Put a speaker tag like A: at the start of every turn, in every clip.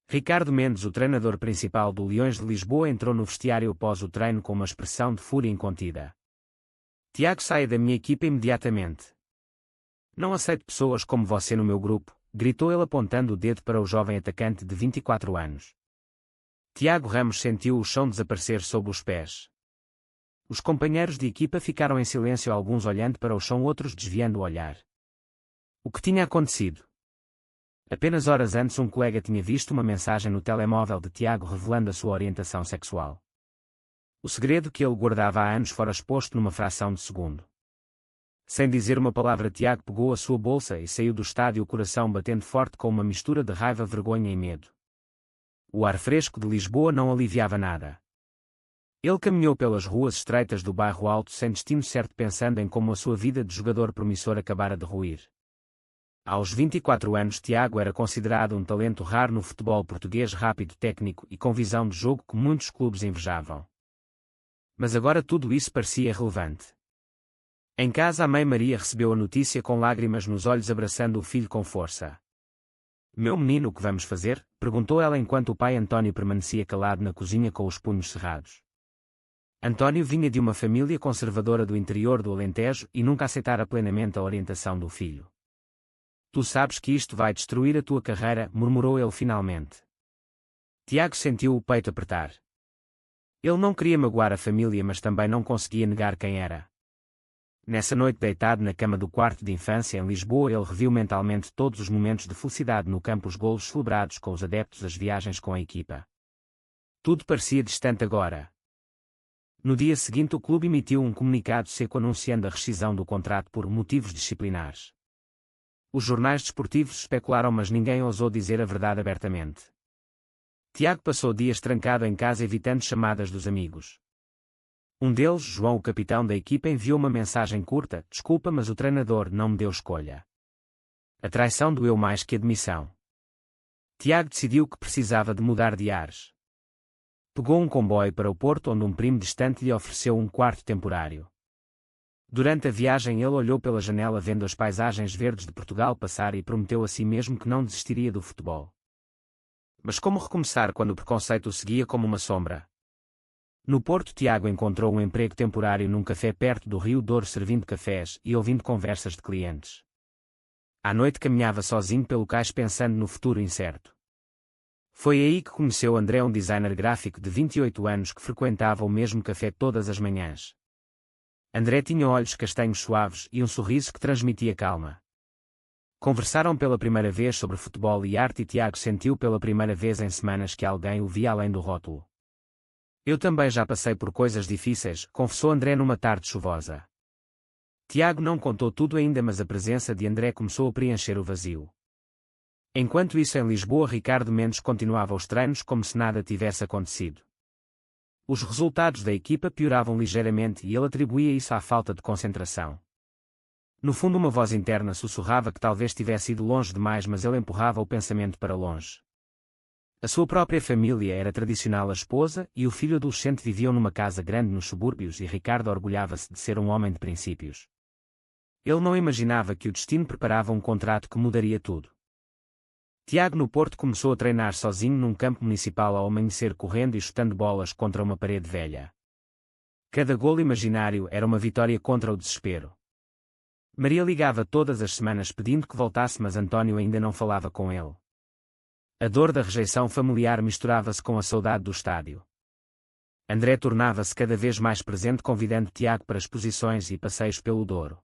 A: Ricardo Mendes, o treinador principal do Leões de Lisboa, entrou no vestiário após o treino com uma expressão de fúria incontida. Tiago, saia da minha equipa imediatamente. Não aceito pessoas como você no meu grupo, gritou ele apontando o dedo para o jovem atacante de 24 anos. Tiago Ramos sentiu o chão desaparecer sob os pés. Os companheiros de equipa ficaram em silêncio, alguns olhando para o chão, outros desviando o olhar. O que tinha acontecido? Apenas horas antes um colega tinha visto uma mensagem no telemóvel de Tiago revelando a sua orientação sexual. O segredo que ele guardava há anos fora exposto numa fração de segundo. Sem dizer uma palavra, Tiago pegou a sua bolsa e saiu do estádio, o coração batendo forte com uma mistura de raiva, vergonha e medo. O ar fresco de Lisboa não aliviava nada. Ele caminhou pelas ruas estreitas do bairro Alto sem destino certo, pensando em como a sua vida de jogador promissor acabara de ruir. Aos 24 anos, Tiago era considerado um talento raro no futebol português, rápido, técnico e com visão de jogo que muitos clubes invejavam. Mas agora tudo isso parecia irrelevante. Em casa, a mãe Maria recebeu a notícia com lágrimas nos olhos, abraçando o filho com força. "Meu menino, o que vamos fazer?" perguntou ela enquanto o pai António permanecia calado na cozinha com os punhos cerrados. António vinha de uma família conservadora do interior do Alentejo e nunca aceitara plenamente a orientação do filho. "Tu sabes que isto vai destruir a tua carreira", murmurou ele finalmente. Tiago sentiu o peito apertar. Ele não queria magoar a família, mas também não conseguia negar quem era. Nessa noite, deitado na cama do quarto de infância em Lisboa, ele reviu mentalmente todos os momentos de felicidade no campo, os golos celebrados com os adeptos, as viagens com a equipa. Tudo parecia distante agora. No dia seguinte, o clube emitiu um comunicado seco anunciando a rescisão do contrato por motivos disciplinares. Os jornais desportivos especularam, mas ninguém ousou dizer a verdade abertamente. Tiago passou dias trancado em casa, evitando chamadas dos amigos. Um deles, João, o capitão da equipa, enviou uma mensagem curta: "Desculpa, mas o treinador não me deu escolha." A traição doeu mais que a demissão. Tiago decidiu que precisava de mudar de ares. Pegou um comboio para o Porto, onde um primo distante lhe ofereceu um quarto temporário. Durante a viagem, ele olhou pela janela vendo as paisagens verdes de Portugal passar e prometeu a si mesmo que não desistiria do futebol. Mas como recomeçar quando o preconceito o seguia como uma sombra? No Porto, Tiago encontrou um emprego temporário num café perto do Rio Douro, servindo cafés e ouvindo conversas de clientes. À noite caminhava sozinho pelo cais, pensando no futuro incerto. Foi aí que conheceu André, um designer gráfico de 28 anos que frequentava o mesmo café todas as manhãs. André tinha olhos castanhos suaves e um sorriso que transmitia calma. Conversaram pela primeira vez sobre futebol e arte, e Tiago sentiu pela primeira vez em semanas que alguém o via além do rótulo. "Eu também já passei por coisas difíceis", confessou André numa tarde chuvosa. Tiago não contou tudo ainda, mas a presença de André começou a preencher o vazio. Enquanto isso, em Lisboa, Ricardo Mendes continuava os treinos como se nada tivesse acontecido. Os resultados da equipa pioravam ligeiramente e ele atribuía isso à falta de concentração. No fundo, uma voz interna sussurrava que talvez tivesse ido longe demais, mas ele empurrava o pensamento para longe. A sua própria família era tradicional, a esposa e o filho adolescente viviam numa casa grande nos subúrbios e Ricardo orgulhava-se de ser um homem de princípios. Ele não imaginava que o destino preparava um contrato que mudaria tudo. Tiago, no Porto, começou a treinar sozinho num campo municipal ao amanhecer, correndo e chutando bolas contra uma parede velha. Cada golo imaginário era uma vitória contra o desespero. Maria ligava todas as semanas pedindo que voltasse, mas António ainda não falava com ele. A dor da rejeição familiar misturava-se com a saudade do estádio. André tornava-se cada vez mais presente, convidando Tiago para exposições e passeios pelo Douro.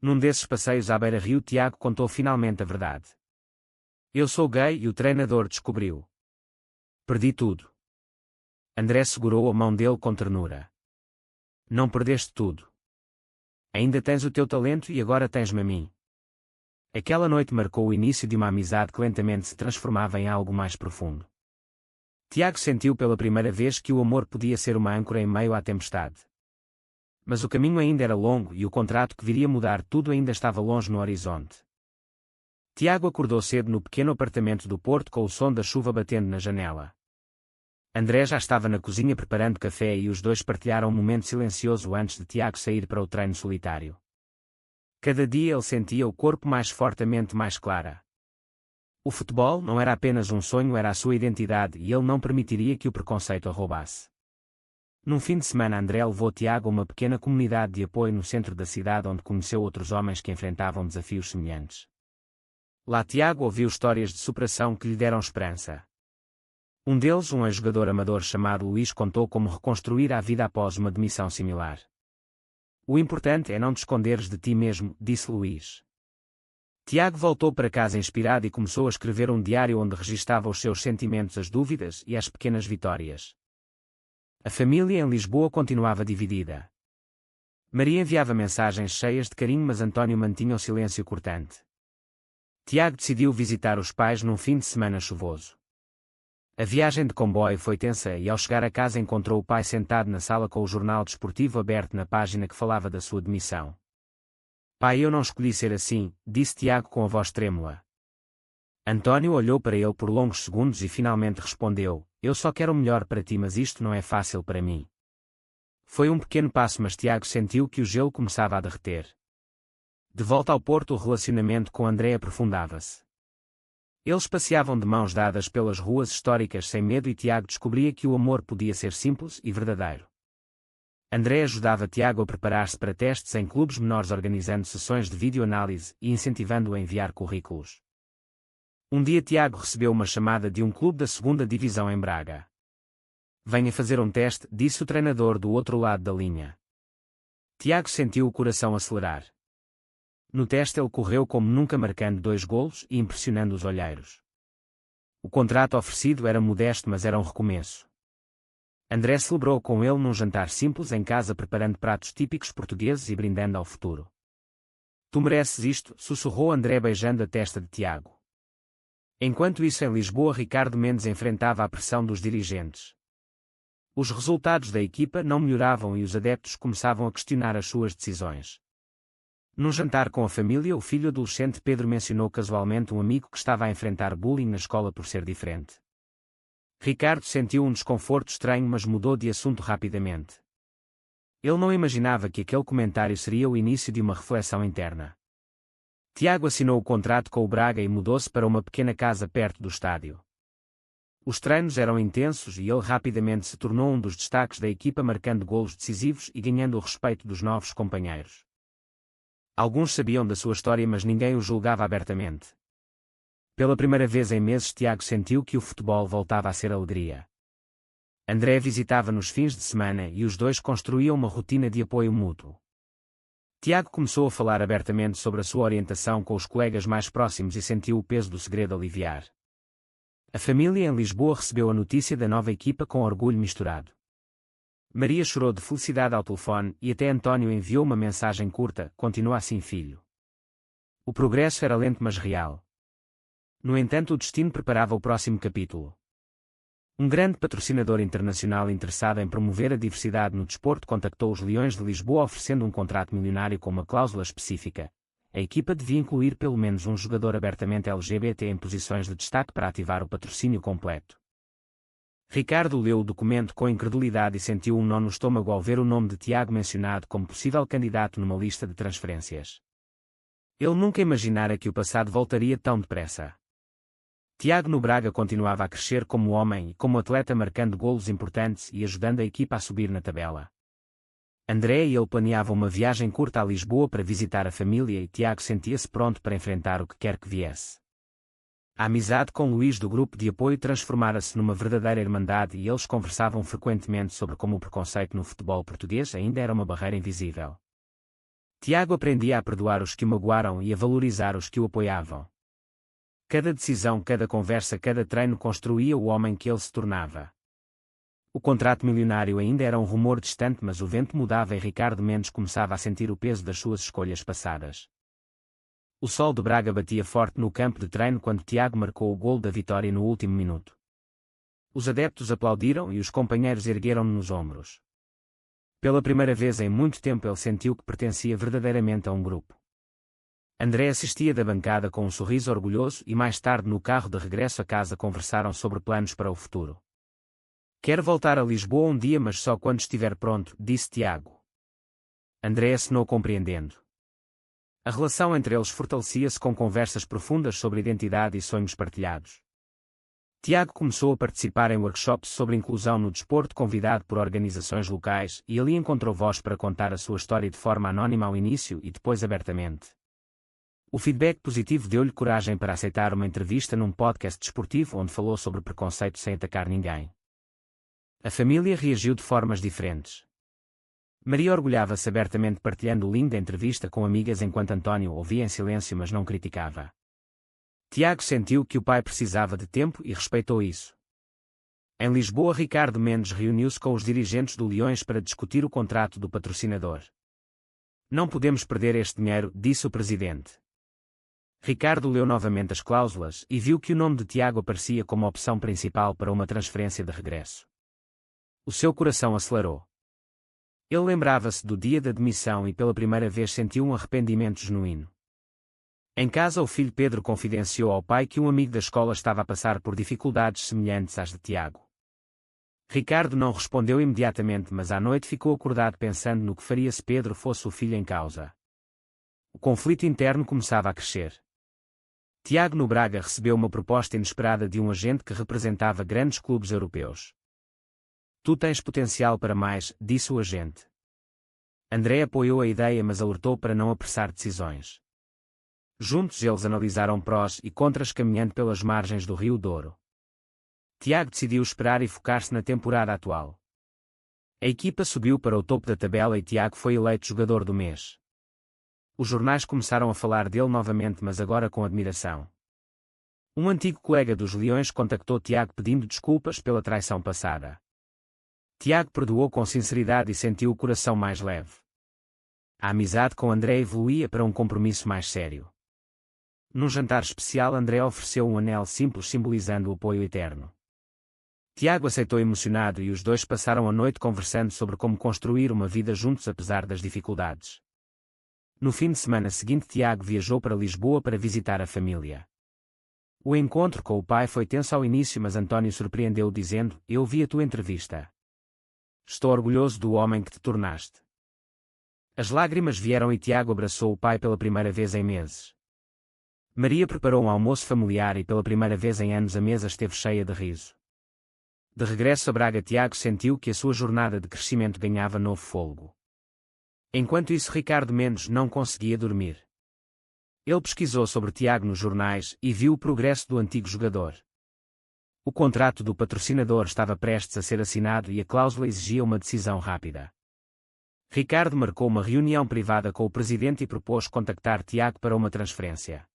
A: Num desses passeios à beira-rio, Tiago contou finalmente a verdade. "Eu sou gay e o treinador descobriu. Perdi tudo." André segurou a mão dele com ternura. "Não perdeste tudo. Ainda tens o teu talento e agora tens-me a mim." Aquela noite marcou o início de uma amizade que lentamente se transformava em algo mais profundo. Tiago sentiu pela primeira vez que o amor podia ser uma âncora em meio à tempestade. Mas o caminho ainda era longo e o contrato que viria mudar tudo ainda estava longe no horizonte. Tiago acordou cedo no pequeno apartamento do Porto com o som da chuva batendo na janela. André já estava na cozinha preparando café e os dois partilharam um momento silencioso antes de Tiago sair para o treino solitário. Cada dia ele sentia o corpo mais forte, a mente mais clara. O futebol não era apenas um sonho, era a sua identidade e ele não permitiria que o preconceito a roubasse. Num fim de semana, André levou Tiago a uma pequena comunidade de apoio no centro da cidade onde conheceu outros homens que enfrentavam desafios semelhantes. Lá Tiago ouviu histórias de superação que lhe deram esperança. Um deles, um ex-jogador amador chamado Luís, contou como reconstruir a vida após uma demissão similar. O importante é não te esconderes de ti mesmo, disse Luís. Tiago voltou para casa inspirado e começou a escrever um diário onde registava os seus sentimentos, as dúvidas e as pequenas vitórias. A família em Lisboa continuava dividida. Maria enviava mensagens cheias de carinho, mas António mantinha o silêncio cortante. Tiago decidiu visitar os pais num fim de semana chuvoso. A viagem de comboio foi tensa e ao chegar a casa encontrou o pai sentado na sala com o jornal desportivo aberto na página que falava da sua demissão. Pai, eu não escolhi ser assim, disse Tiago com a voz trêmula. António olhou para ele por longos segundos e finalmente respondeu: eu só quero o melhor para ti, mas isto não é fácil para mim. Foi um pequeno passo, mas Tiago sentiu que o gelo começava a derreter. De volta ao Porto, o relacionamento com André aprofundava-se. Eles passeavam de mãos dadas pelas ruas históricas sem medo e Tiago descobria que o amor podia ser simples e verdadeiro. André ajudava Tiago a preparar-se para testes em clubes menores, organizando sessões de videoanálise e incentivando-o a enviar currículos. Um dia Tiago recebeu uma chamada de um clube da 2ª Divisão em Braga. Venha fazer um teste, disse o treinador do outro lado da linha. Tiago sentiu o coração acelerar. No teste ele correu como nunca, marcando 2 golos e impressionando os olheiros. O contrato oferecido era modesto, mas era um recomeço. André celebrou com ele num jantar simples em casa, preparando pratos típicos portugueses e brindando ao futuro. Tu mereces isto, sussurrou André beijando a testa de Tiago. Enquanto isso, em Lisboa, Ricardo Mendes enfrentava a pressão dos dirigentes. Os resultados da equipa não melhoravam e os adeptos começavam a questionar as suas decisões. Num jantar com a família, o filho adolescente Pedro mencionou casualmente um amigo que estava a enfrentar bullying na escola por ser diferente. Ricardo sentiu um desconforto estranho, mas mudou de assunto rapidamente. Ele não imaginava que aquele comentário seria o início de uma reflexão interna. Tiago assinou o contrato com o Braga e mudou-se para uma pequena casa perto do estádio. Os treinos eram intensos e ele rapidamente se tornou um dos destaques da equipa, marcando golos decisivos e ganhando o respeito dos novos companheiros. Alguns sabiam da sua história, mas ninguém o julgava abertamente. Pela primeira vez em meses, Tiago sentiu que o futebol voltava a ser alegria. André visitava nos fins de semana e os dois construíam uma rotina de apoio mútuo. Tiago começou a falar abertamente sobre a sua orientação com os colegas mais próximos e sentiu o peso do segredo aliviar. A família em Lisboa recebeu a notícia da nova equipa com orgulho misturado. Maria chorou de felicidade ao telefone e até António enviou uma mensagem curta: continua assim, filho. O progresso era lento, mas real. No entanto, o destino preparava o próximo capítulo. Um grande patrocinador internacional interessado em promover a diversidade no desporto contactou os Leões de Lisboa oferecendo um contrato milionário com uma cláusula específica. A equipa devia incluir pelo menos um jogador abertamente LGBT em posições de destaque para ativar o patrocínio completo. Ricardo leu o documento com incredulidade e sentiu um nó no estômago ao ver o nome de Tiago mencionado como possível candidato numa lista de transferências. Ele nunca imaginara que o passado voltaria tão depressa. Tiago no Braga continuava a crescer como homem e como atleta, marcando golos importantes e ajudando a equipa a subir na tabela. André e ele planeavam uma viagem curta a Lisboa para visitar a família e Tiago sentia-se pronto para enfrentar o que quer que viesse. A amizade com Luís do grupo de apoio transformara-se numa verdadeira irmandade e eles conversavam frequentemente sobre como o preconceito no futebol português ainda era uma barreira invisível. Tiago aprendia a perdoar os que o magoaram e a valorizar os que o apoiavam. Cada decisão, cada conversa, cada treino construía o homem que ele se tornava. O contrato milionário ainda era um rumor distante, mas o vento mudava e Ricardo Mendes começava a sentir o peso das suas escolhas passadas. O sol de Braga batia forte no campo de treino quando Tiago marcou o golo da vitória no último minuto. Os adeptos aplaudiram e os companheiros ergueram-no nos ombros. Pela primeira vez em muito tempo ele sentiu que pertencia verdadeiramente a um grupo. André assistia da bancada com um sorriso orgulhoso e mais tarde no carro de regresso a casa conversaram sobre planos para o futuro. Quero voltar a Lisboa um dia, mas só quando estiver pronto, disse Tiago. André assinou compreendendo. A relação entre eles fortalecia-se com conversas profundas sobre identidade e sonhos partilhados. Tiago começou a participar em workshops sobre inclusão no desporto convidado por organizações locais e ali encontrou voz para contar a sua história de forma anónima ao início e depois abertamente. O feedback positivo deu-lhe coragem para aceitar uma entrevista num podcast desportivo onde falou sobre preconceito sem atacar ninguém. A família reagiu de formas diferentes. Maria orgulhava-se abertamente partilhando o link da entrevista com amigas enquanto António ouvia em silêncio mas não criticava. Tiago sentiu que o pai precisava de tempo e respeitou isso. Em Lisboa, Ricardo Mendes reuniu-se com os dirigentes do Leões para discutir o contrato do patrocinador. Não podemos perder este dinheiro, disse o presidente. Ricardo leu novamente as cláusulas e viu que o nome de Tiago aparecia como opção principal para uma transferência de regresso. O seu coração acelerou. Ele lembrava-se do dia da demissão e pela primeira vez sentiu um arrependimento genuíno. Em casa, o filho Pedro confidenciou ao pai que um amigo da escola estava a passar por dificuldades semelhantes às de Tiago. Ricardo não respondeu imediatamente, mas à noite ficou acordado pensando no que faria se Pedro fosse o filho em causa. O conflito interno começava a crescer. Tiago no Braga recebeu uma proposta inesperada de um agente que representava grandes clubes europeus. Tu tens potencial para mais, disse o agente. André apoiou a ideia mas alertou para não apressar decisões. Juntos eles analisaram prós e contras caminhando pelas margens do Rio Douro. Tiago decidiu esperar e focar-se na temporada atual. A equipa subiu para o topo da tabela e Tiago foi eleito jogador do mês. Os jornais começaram a falar dele novamente, mas agora com admiração. Um antigo colega dos Leões contactou Tiago pedindo desculpas pela traição passada. Tiago perdoou com sinceridade e sentiu o coração mais leve. A amizade com André evoluía para um compromisso mais sério. Num jantar especial, André ofereceu um anel simples simbolizando o apoio eterno. Tiago aceitou emocionado e os dois passaram a noite conversando sobre como construir uma vida juntos apesar das dificuldades. No fim de semana seguinte, Tiago viajou para Lisboa para visitar a família. O encontro com o pai foi tenso ao início, mas António surpreendeu-o dizendo: "Eu vi a tua entrevista. Estou orgulhoso do homem que te tornaste." As lágrimas vieram e Tiago abraçou o pai pela primeira vez em meses. Maria preparou um almoço familiar e pela primeira vez em anos a mesa esteve cheia de riso. De regresso a Braga, Tiago sentiu que a sua jornada de crescimento ganhava novo fôlego. Enquanto isso, Ricardo Mendes não conseguia dormir. Ele pesquisou sobre Tiago nos jornais e viu o progresso do antigo jogador. O contrato do patrocinador estava prestes a ser assinado e a cláusula exigia uma decisão rápida. Ricardo marcou uma reunião privada com o presidente e propôs contactar Tiago para uma transferência.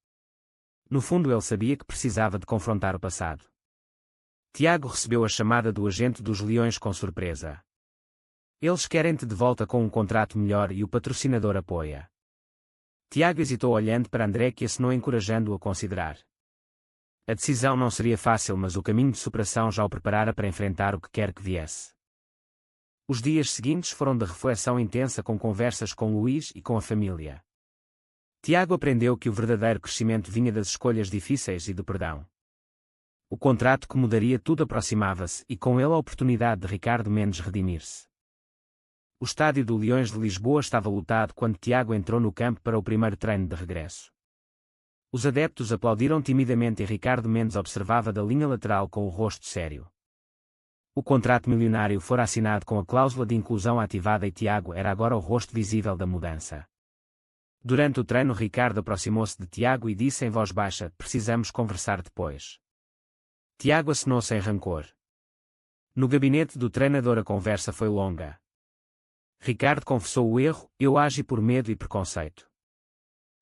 A: No fundo, ele sabia que precisava de confrontar o passado. Tiago recebeu a chamada do agente dos Leões com surpresa. Eles querem-te de volta com um contrato melhor e o patrocinador apoia. Tiago hesitou olhando para André, que assinou encorajando-o a considerar. A decisão não seria fácil, mas o caminho de superação já o preparara para enfrentar o que quer que viesse. Os dias seguintes foram de reflexão intensa com conversas com Luís e com a família. Tiago aprendeu que o verdadeiro crescimento vinha das escolhas difíceis e do perdão. O contrato que mudaria tudo aproximava-se e com ele a oportunidade de Ricardo Mendes redimir-se. O estádio do Leões de Lisboa estava lotado quando Tiago entrou no campo para o primeiro treino de regresso. Os adeptos aplaudiram timidamente e Ricardo Mendes observava da linha lateral com o rosto sério. O contrato milionário fora assinado com a cláusula de inclusão ativada e Tiago era agora o rosto visível da mudança. Durante o treino, Ricardo aproximou-se de Tiago e disse em voz baixa: "Precisamos conversar depois." Tiago acenou sem rancor. No gabinete do treinador a conversa foi longa. Ricardo confessou o erro: "Eu agi por medo e preconceito.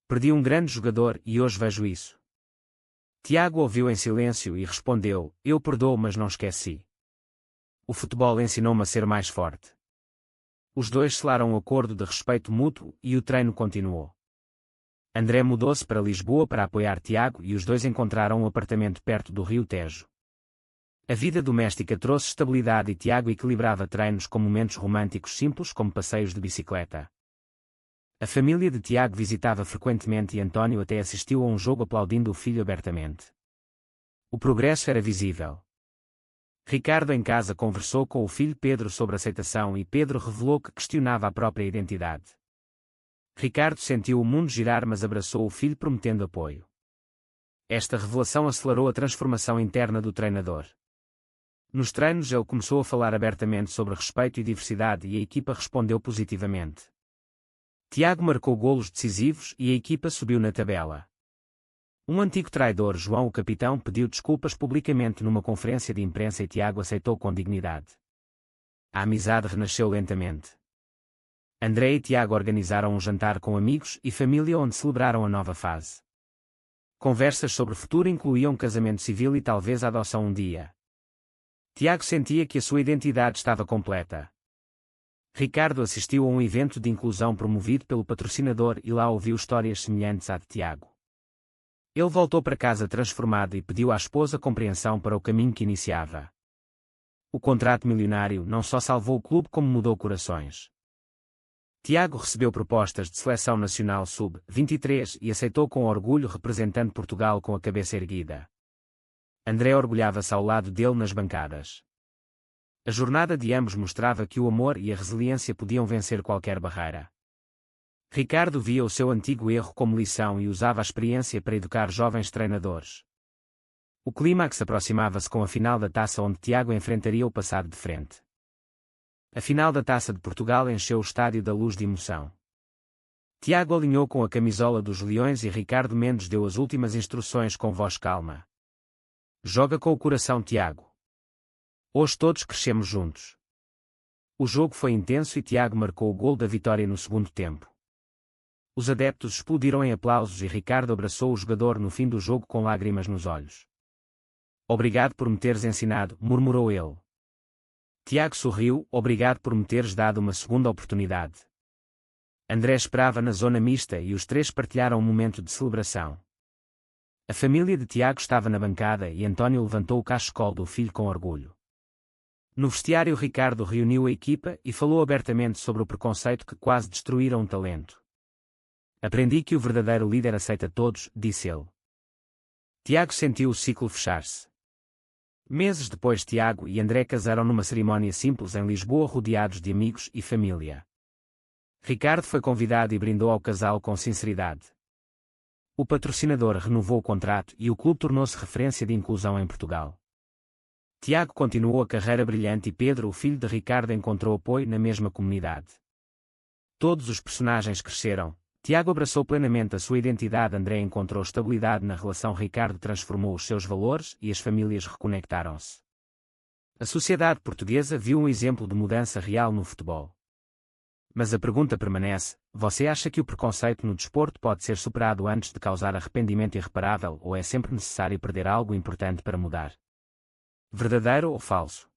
A: Perdi um grande jogador e hoje vejo isso." Tiago ouviu em silêncio e respondeu: "Eu perdoo, mas não esqueci. O futebol ensinou-me a ser mais forte." Os dois selaram um acordo de respeito mútuo e o treino continuou. André mudou-se para Lisboa para apoiar Tiago e os dois encontraram um apartamento perto do Rio Tejo. A vida doméstica trouxe estabilidade e Tiago equilibrava treinos com momentos românticos simples como passeios de bicicleta. A família de Tiago visitava frequentemente e António até assistiu a um jogo aplaudindo o filho abertamente. O progresso era visível. Ricardo em casa conversou com o filho Pedro sobre aceitação e Pedro revelou que questionava a própria identidade. Ricardo sentiu o mundo girar, mas abraçou o filho prometendo apoio. Esta revelação acelerou a transformação interna do treinador. Nos treinos ele começou a falar abertamente sobre respeito e diversidade e a equipa respondeu positivamente. Tiago marcou golos decisivos e a equipa subiu na tabela. Um antigo traidor, João o capitão, pediu desculpas publicamente numa conferência de imprensa e Tiago aceitou com dignidade. A amizade renasceu lentamente. André e Tiago organizaram um jantar com amigos e família onde celebraram a nova fase. Conversas sobre o futuro incluíam casamento civil e talvez a adoção um dia. Tiago sentia que a sua identidade estava completa. Ricardo assistiu a um evento de inclusão promovido pelo patrocinador e lá ouviu histórias semelhantes à de Tiago. Ele voltou para casa transformado e pediu à esposa compreensão para o caminho que iniciava. O contrato milionário não só salvou o clube como mudou corações. Tiago recebeu propostas de seleção nacional sub-23 e aceitou com orgulho representando Portugal com a cabeça erguida. André orgulhava-se ao lado dele nas bancadas. A jornada de ambos mostrava que o amor e a resiliência podiam vencer qualquer barreira. Ricardo via o seu antigo erro como lição e usava a experiência para educar jovens treinadores. O clímax aproximava-se com a final da taça onde Tiago enfrentaria o passado de frente. A final da Taça de Portugal encheu o estádio da luz de emoção. Tiago alinhou com a camisola dos Leões e Ricardo Mendes deu as últimas instruções com voz calma. Joga com o coração, Tiago. Hoje todos crescemos juntos. O jogo foi intenso e Tiago marcou o gol da vitória no segundo tempo. Os adeptos explodiram em aplausos e Ricardo abraçou o jogador no fim do jogo com lágrimas nos olhos. Obrigado por me teres ensinado, murmurou ele. Tiago sorriu, obrigado por me teres dado uma segunda oportunidade. André esperava na zona mista e os três partilharam um momento de celebração. A família de Tiago estava na bancada e António levantou o cachecol do filho com orgulho. No vestiário Ricardo reuniu a equipa e falou abertamente sobre o preconceito que quase destruíra um talento. Aprendi que o verdadeiro líder aceita todos, disse ele. Tiago sentiu o ciclo fechar-se. Meses depois Tiago e André casaram numa cerimónia simples em Lisboa rodeados de amigos e família. Ricardo foi convidado e brindou ao casal com sinceridade. O patrocinador renovou o contrato e o clube tornou-se referência de inclusão em Portugal. Tiago continuou a carreira brilhante e Pedro, o filho de Ricardo, encontrou apoio na mesma comunidade. Todos os personagens cresceram. Tiago abraçou plenamente a sua identidade, André encontrou estabilidade na relação, Ricardo transformou os seus valores e as famílias reconectaram-se. A sociedade portuguesa viu um exemplo de mudança real no futebol. Mas a pergunta permanece: você acha que o preconceito no desporto pode ser superado antes de causar arrependimento irreparável ou é sempre necessário perder algo importante para mudar? Verdadeiro ou falso?